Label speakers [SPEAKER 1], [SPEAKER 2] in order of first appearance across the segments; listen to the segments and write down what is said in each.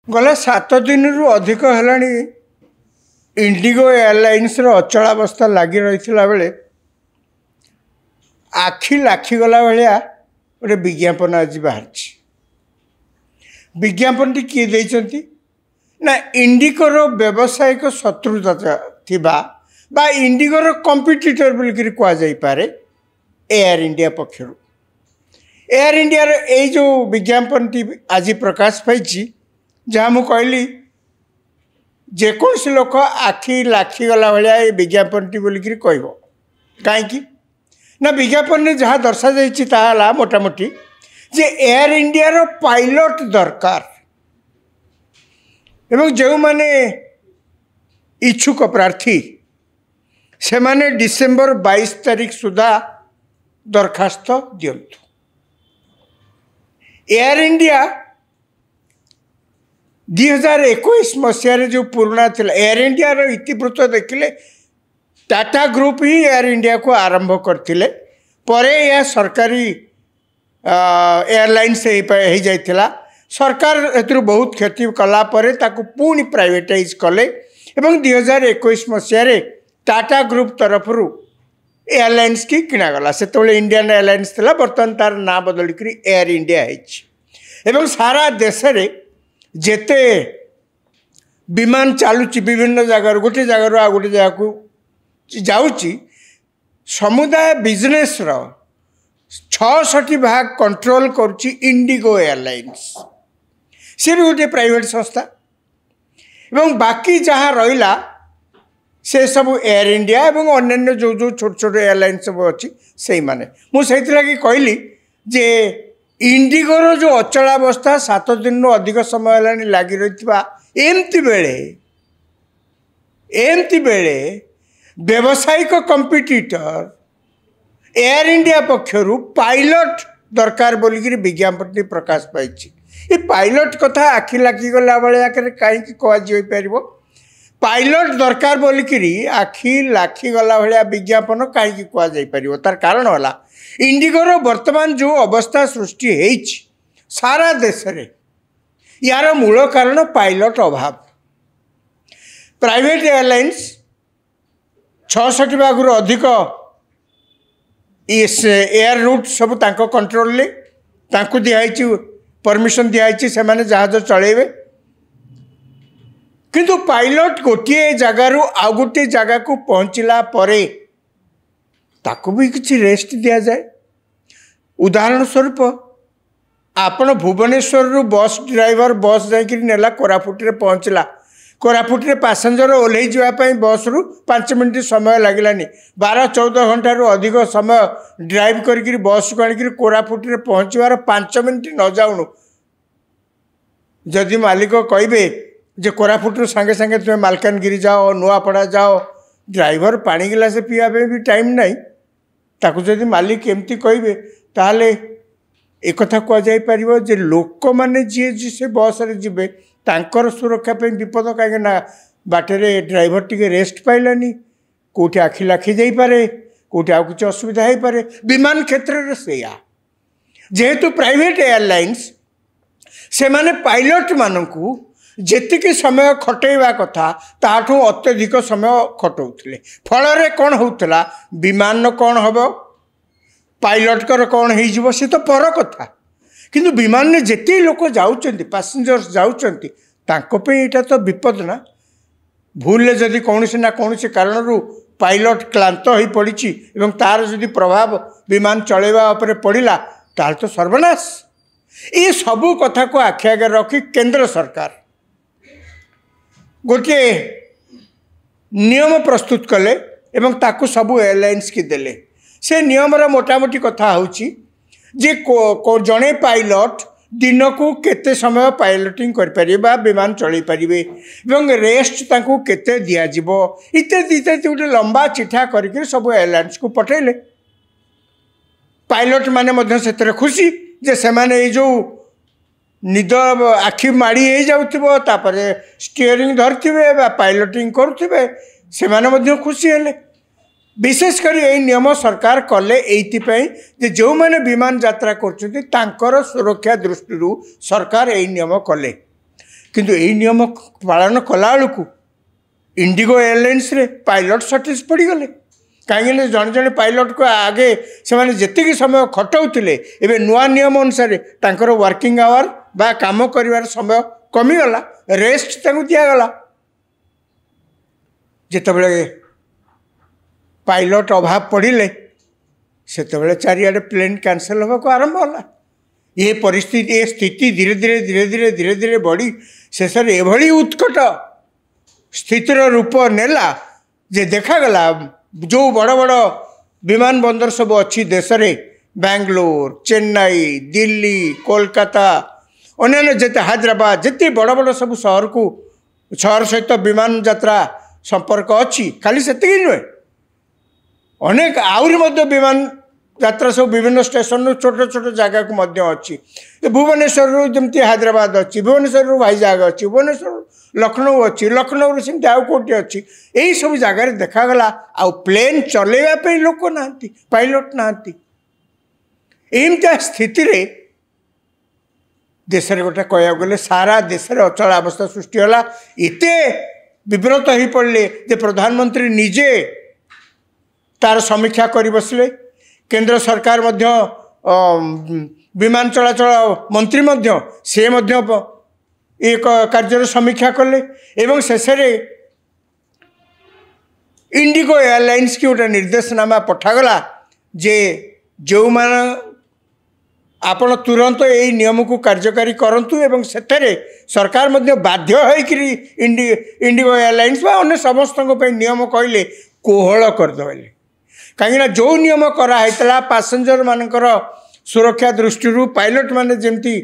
[SPEAKER 1] गला 7 दिन रु अधिक है इंडिगो एयरलाइंस अचलावस्था लगी रही बेले आखि लाखिगला भाया गोटे विज्ञापन आज बाहर विज्ञापन टी किए देती ना इंडिगोर व्यावसायिक शत्रुता थिबा बा इंडिगोर कंपिटिटर बोलिक कहुपे एयर इंडिया पक्षर एयर इंडिया ये जो विज्ञापन टी आज प्रकाश पाई जहाँ मुझे कहली जेकोसी लोक आखि लाखिगला भाया ये विज्ञापन टी बोलिक कह कहीं ना विज्ञापन में जहाँ दर्शा जाता मोटामोटी जे एयर इंडिया रो पायलट दरकार एवं जो माने इच्छुक प्रार्थी से माने डिसेम्बर 22 तारीख सुधा दरखास्त दियंतु। एयर इंडिया 2021 मसीह जो पुराना थिला एयर इंडिया रो इतिवृत्त देखिले टाटा ग्रुप ही एयर इंडिया को आरंभ करथिले परे या सरकारी एयरलाइंस हो जाइथिला सरकार एथुर बहुत क्षति कला परे ताकू पुणी प्राइवेटाइज कले एवं 2021 मसीह टाटा ग्रुप तरफ एयरलाइंस की किणागला से इंडियन एयरलाइंस थिला बर्तमान तार ना बदलिक एयर इंडिया एवं सारा देश रे जेते विमान चलुची विभिन्न जगार गोटे जगार आ गोटे जगह को जाऊँगी समुदाय बिजनेस रो 66 भाग कंट्रोल करुच्ची इंडिगो एयरलाइंस सी भी गोटे प्राइवेट संस्था एवं बाकी जहाँ रहा से सब एयर इंडिया एवं अन्य जो जो छोट छोट एयरलाइन सब अच्छी से माने मुझे कहली जे इंडिगोर जो अचलावस्था 7 दिन अधिक समय लगी रही एमती बेले व्यावसायिक कंपिटिटर एयर इंडिया पक्षर पायलट दरकार बोलिक विज्ञापन प्रकाश पाई ये पायलट कथा आखि लाखी गला भाया कहीं कह पायलट दरकार बोलिक आखि लाखी गला भाया विज्ञापन कहीं कह तार कारण है इंडिगोर वर्तमान जो अवस्था सृष्टि होती सारा देश रे यार मूल कारण पायलट अभाव प्राइवेट एयरलाइंस 66 भाग अधिक एयर रूट सब तांको कंट्रोल ले तांको दिहाई परमिशन दिहाई से माने जहाज चलेबे किंतु पायलट गोटे जगार आउ गोटे जगह को पहुँचला परे ताको भी किसी रेस्ट दिया जाए। उदाहरण स्वरूप आपण भुवनेश्वर रु बस ड्राइवर बस जाकर नेला कोरापुट रे पहुँचला कोरापुट रे पैसेंजर ओल्लै जावाई बस रु 5 मिनट समय लगलानी 12-14 घंटा रु अधिक समय ड्राइव करके बस को आनिक कोरापुट रे पहुँचवार 5 मिनट न जाऊनु जदि मालिक कहे जे कोरापुट सांगे सांगे तुम्हें मालकानगिरी जाओ नुआपड़ा जाओ ड्राइवर पानी गिलास पीवा भी टाइम नहीं ताकू जदि मालिक एमती कहे ताहले एक कहुपर जे लोक मैंने जी से बस रे जीवे तांकर सुरक्षा पे विपद कहीं बाटे ड्राइवर टी रेस्ट पाइलानी कौटे आखि लाखी जापे कौटे आ कि असुविधा हो पारे विमान क्षेत्र में सेया जेहेतु प्राइवेट एयरलाइंस से माने पायलट मानू जेतिकी समय खटेवा कथा ताठू अत्यधिक समय खटाऊले फल कौन होता विमान कौन हम पायलटकर कौन हो सी तो पर कथा किंतु विमान में जिते लोक जाऊँच पैसेंजर्स जाऊँच यहाँ तो विपद ना भूल जदि कौन ना कौन कारण पायलट क्लांत हो पड़ी तार जदि प्रभाव विमान चलेवा पड़ा ताल तो सर्वनाश ये सबू कथा को आखि आगे रखी केंद्र सरकार गोटे नियम प्रस्तुत कले एवं ताकू सबू एयरलाइंस की देले से नियमर मोटामोटी कथा होची जे जड़े पायलट दिन को केते समय पायलटिंग कर विमान चल पारे एवं रेस्ट तांको केते दिया जिवो इत्यादि इत्यादि गोटे लंबा चिठा करके सब एयरलाइंस को पठेले पायलट माने से खुशी जे से माने जो निद आखि माड़ी हो जाऊे स्टीयरिंग धरते पायलटिंग करुवे से खुशी हेले विशेषकर यही नियम सरकार कले ये जो मैंने विमान यात्रा कर सुरक्षा दृष्टि सरकार यही नियम कले किंतु यही नियम पालन कला बेलू इंडिगो एयरलाइंस रे पायलट सर्टेज पड़गले कहीं जड़े जड़े पायलट को आगे से जी समय खटाऊले एवं नुआ नियम अनुसार तांकर वर्किंग आवर बा काम कर समय कमीगला रेस्ट दिगला जितेबले पायलट अभाव पड़े से चारिड़े प्लेन कैंसल होगा को आरंभ होला ये परिस्थिति ये स्थिति धीरे धीरे धीरे धीरे धीरे धीरे बढ़ी शेष एभली उत्कट स्थितिर रूप नेला जे देखागला जो बड़ बड़ विमान बंदर सब अच्छी देश में बेंगलोर चेन्नई दिल्ली कोलकाता अन्य जिते हैदराबाद जिते बड़ बड़ सब शहर सहित विमान यात्रा संपर्क अच्छी खाली से नुहे अनेक आहरी विमान यात्रा सब विभिन्न स्टेशन छोट छोट जगह को मध्य अच्छी भुवनेश्वर जमी हैदराबाद अच्छी भुवनेश्वर वाइजाग अच्छी भुवनेश्वर लखनऊ अच्छी लखनऊ सेमती आउ कौटी अच्छी यही सब जगार देखागला आउ प्लेन चलैवाई लोक ना पायलट नाती एमती स्थिति रे देश गोटे कह गले सारा देश में अचल अवस्था सृष्टि होला एते विव्रत हो पड़े जे प्रधानमंत्री निजे तार समीक्षा कर बसले केंद्र सरकार मध्य विमान चलाचल मंत्री मध्य से एक कार्य समीक्षा कले एवं शेष इंडिगो एयरलाइंस की गोटे निर्देशनामा पठागला जे जो मान आपण तुरंत यही नियम को कार्यकारी करंतु एवं सेठरे सरकार मध्य बाध्य होइकरी इंडिगो एयरलाइंस बा अन्य समस्त नियम कहले कोहल करदे कहीं जो नियम कराइला पैसेंजर मानकर सुरक्षा दृष्टि पायलट माने जमती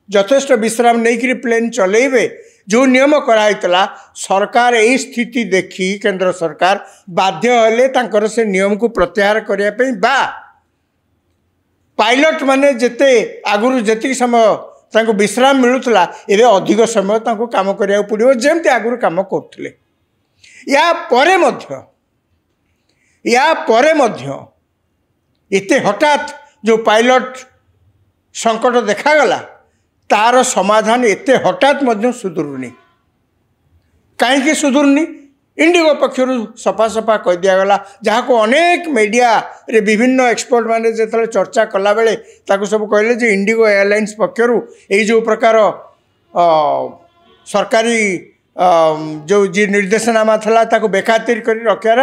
[SPEAKER 1] यथेष्ट विश्राम नहीं प्लेन चलेबे जो नियम कराइला सरकार यही स्थिति देखी केंद्र सरकार बाध्य हेले तांकर से नियम को प्रत्याहार करने बा पायलट माने जेते आगुरी जी समय विश्राम मिलूला एवं अधिक समय काम करा पड़ो जमती आगुरी काम करते या परे मध्य एते हठात जो पायलट संकट देखागला तार समाधान एते हठात मध्य सुधुरुनी कहीं सुधुरुनी इंडिगो पक्षर सफा सफा कह दिगला जहाँ को अनेक मीडिया रे विभिन्न एक्सपर्ट माने जो चर्चा कला बेले ताको सब कहले जे इंडिगो एयरलाइंस पक्षर यही जो प्रकार सरकारी जो जी निर्देशनामा था ताको बेखातिर कर रखार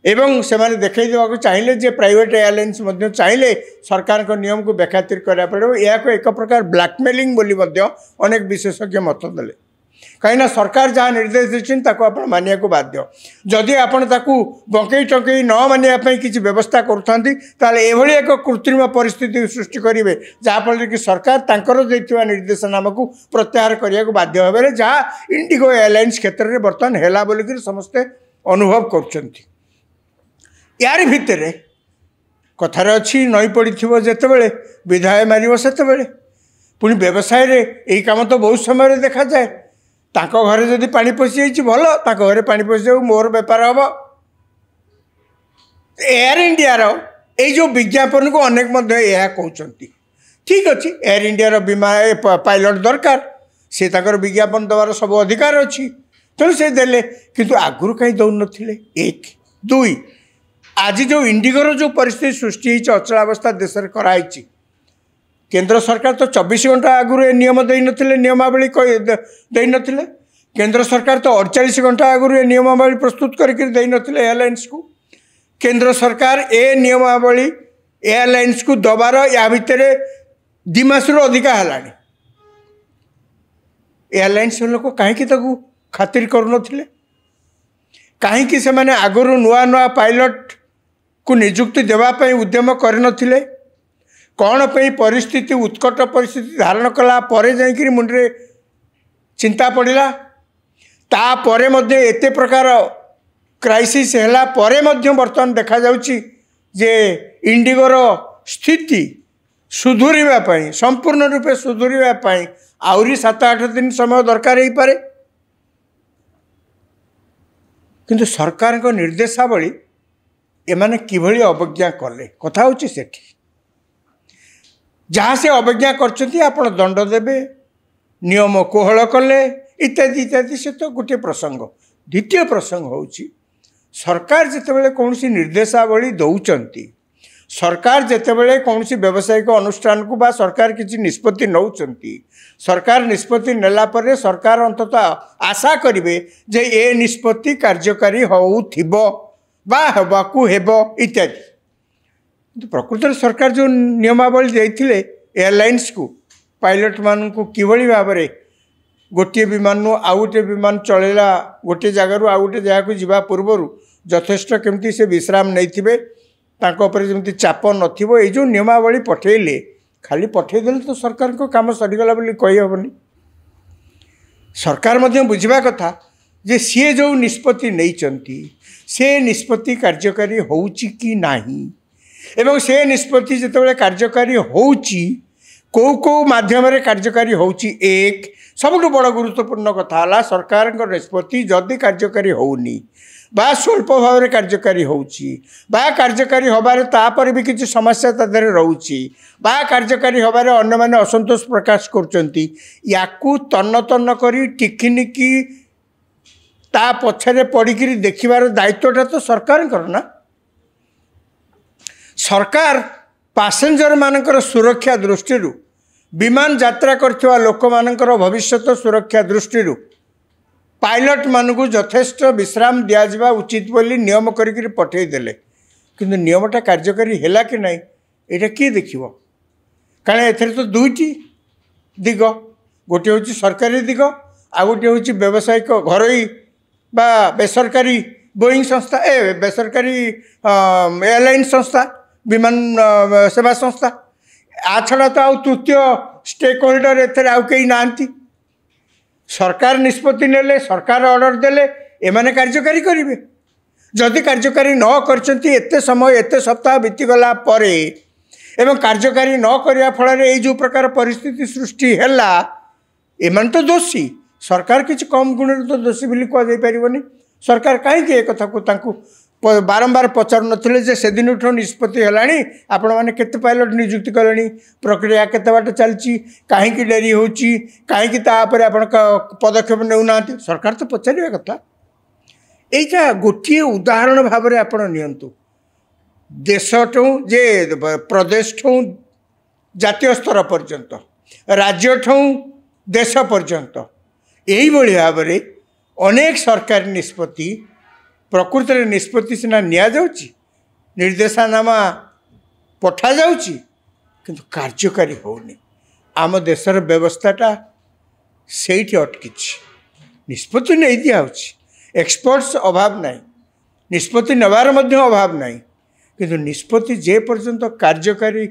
[SPEAKER 1] एवं से माने देखई देवा चाहिए जे प्राइवेट एयरलाइंस मध्य चाहिए सरकार को नियम को बेखातिर करा पड़ो या को एक प्रकार ब्लैकमेलिंग बोली मध्य अनेक विशेषज्ञ मत देले कहीं सरकार जहाँ निर्देश देछिन ताको आपण मानिया को बाध्य जदि आपण ताको बंकई टंकई न मानिया किसी व्यवस्था करुथांती ताले एभली एक कृत्रिम परिस्थिति सृष्टि करेंगे जहाँफल कि सरकार तांकर देथिबा निर्देशनामा को प्रत्याहार करिया को बाध्य होबे जहाँ इंडिगो एयरलाइंस क्षेत्र में बर्तमान हैला बोलिक समस्ते अनुभव करछंती यार भितर कथार अच्छी नई पड़ी जितेबले विधाय मार से पुणी व्यवसाय रे यही काम तो बहुत समय देखा जाए तांको घरे जदि पानी पशि जाइए भल तांको घरे पानी पशि जाऊ मोर बेपार हम एयर इंडिया रो जो विज्ञापन को अनेक कहते ठीक अच्छे एयर इंडिया बीमा पायलट दरकार से विज्ञापन देवार सब अधिकार अच्छी तेणु से देले किंतु आगुरी कहीं दौन एक दुई आज जो इंडिगोर जो परिस्थिति सृष्टि अचलावस्था देश में कराई केंद्र सरकार तो 24 घंटा आगुरी नियम दे नथिले नियमावली दे नथिले केंद्र सरकार तो 48 घंटा आगुरी नियमावली प्रस्तुत करके दे नथिले एयरलाइंस को केंद्र सरकार ए नियमावली एयरलाइंस को दबार या भितर 2 मास अधिका है एयरलाइंस लोक कहीं खातिर करुनथिले कहीं से माने आगुरी नुआ नुआ पायलट को नियुक्ति देवाई उद्यम करनथिले कौन पे परिस्थिति उत्कट परिस्थिति धारण कला परे जाइकरी मुंडे चिंता पड़ा तापरे मध्य एते प्रकार क्राइसिस हैला परे मध्य बर्तमान देखा जाउची जे इंडिगोर स्थिति सुधुरिबा पई संपूर्ण रूपे सुधुरिबा पई आउरी 7-8 दिन समय दरकार ही पारे किंतु सरकार को निर्देशावली एमाने किभली अवज्ञा कले कथा होची सेठी जहाँ से अवज्ञा करछंती आपण दंड देबे नियम कोहल कले इत्यादि इत्यादि से तो गोटे प्रसंग। द्वितीय प्रसंग होउची सरकार जितेबाला कौन निर्देशावली दौरान सरकार जितेबाला कौन व्यावसायिक अनुष्ठान को बा सरकार किसी निष्पत्ति नौकरी सरकार निष्पत्ति नेला परे सरकार अंततः आशा करिवे जे ए निष्पत्ति कार्यकारी होउथिबो बा हेबाकू हेबो इत्यादि। प्रकृत सरकार जो नियमावली देइथिले एयरलाइंस को पायलट मान को किभली भाव में गोटे विमान नु आउ गोटे विमान चलेला गोटे जगार आउ गोटे जगह को जीवा पूर्व यथेष्ट केमती से विश्राम नहीं जमी चाप नथिबो ए जो नियमावली पठेले खाली पठेदेले तो सरकार को काम सरीगला बोली कही हेबनी। सरकार मध्य बुझा कथा जे सी जो निष्पत्ति नहीं से निष्पत्ति कार्यकारी होउची कि नाही एवं से निष्पत्ति जितेबाला कार्यकारी होउची कौ कौ माध्यम कार्यकारी होउची। एक सबुठ बड़ गुरुत्वपूर्ण कथा है सरकार निष्पत्ति जदि कार्यकारी होनी बा स्वल्प भाव में कार्यकारी होउची बा कार्यकारी होबारे तापर भी किसी समस्या तादरे रोची बा कार्यकारी होबारे अन्य माने असंतोष प्रकाश करचंती याकू तन्न तन्न करी टिकिनिकी ता पछरे पड़िकी देखिबार दायित्वटा तो सरकार करना। सरकार पैसेंजर मानकर सुरक्षा दृष्टि विमान यात्रा करथिबा लोक मानकर भविष्यत सुरक्षा दृष्टि पायलट मानक यथेष्ट विश्राम दिया उचित बोली नियम करिक पठेदेले किंतु नियमटा कार्यकारी हैला कि नहीं ये किए देखिबो कारण एथरे तो दुईटी दिग गोटे हूँ सरकारी दिग आ गोटे हूँ व्यावसायिक घरोई बा बेसरकारी बोईंग संस्था ए बेसरकारी एयरलाइन संस्था विमान सेवा संस्था आ छड़ा तो आउ तृतीय स्टेक होल्डर एथरे आउ कई नांती। सरकार निष्पत्ति नेले सरकार ऑर्डर देले एमाने कार्यकारी करिवे जदि कार्यकारी न करचंती एते समय एते सप्ताह बीतीगला परे एवं कार्यकारी न करिया फल ये जो प्रकार परिस्थिति सृष्टि हैला एमान तो दोषी सरकार किसी कम गुण तो दोषी बोली कह पारिबनी। सरकार कहीं एक कथा को तांकु बारंबार पचार नथिले जे से दिन उठो निष्पत्ति हेलानी आपण माने केते पायलट नियुक्ति कलेनी प्रक्रिया केते बाट चलची कहीं डेरी होची कहीं तापर आपण पदक्षेप नेउना सरकार तो पचारिया कथा। एटा गोटे उदाहरण भाव में आपण नियंतु देश ठू जे प्रदेश ठू जातीय स्तर पर्यंत राज्य ठू देश पर्यंत यही भाव में अनेक सरकारी निष्पत्ति प्रकृत में निष्पत्ति सीना नि निर्देशनामा पठा जाउची किंतु कार्यकारी होनी आम देशर व्यवस्थाटा से अटकी निष्पत्ति नहीं दिया एक्सपर्ट्स अभाव नहीं निष्पत्ति नेबार मध्य अभाव नहीं किंतु निष्पत्ति जे पर्यंत कार्यकारी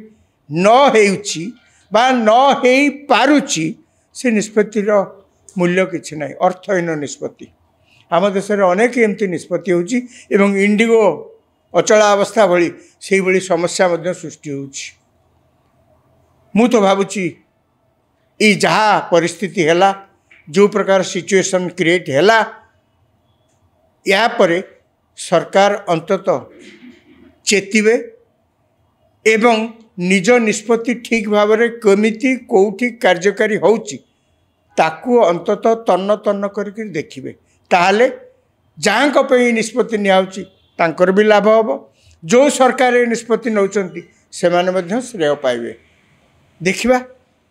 [SPEAKER 1] न हेउची बा न हेई पारुची से निष्पत्तिर मूल्य किछि नहीं अर्थहीन निष्पत्ति आम देश में अनेक एमती निष्पत्ति होची एवं इंडिगो अचला अवस्था भली से भली समस्या मध्य सृष्टि होची। मु तो भावुची ई जहाँ परिस्थिति हैला जो प्रकार सिचुएशन क्रिएट हैला या परे सरकार अंततः चेतिबे एवं निज निष्पत्ति ठीक भाव में केमिति कोठी कार्यकारी होची ताकू अंततः तन्न तन्न करके देखिबे ताहले जहाँ कपई निष्पत्ति नियाउची तांकर भी लाभ हम जो सरकार निष्पत्ति नौचंती से माने मध्य श्रेय पाइबे। देखिबा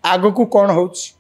[SPEAKER 1] आगो को कौन होची।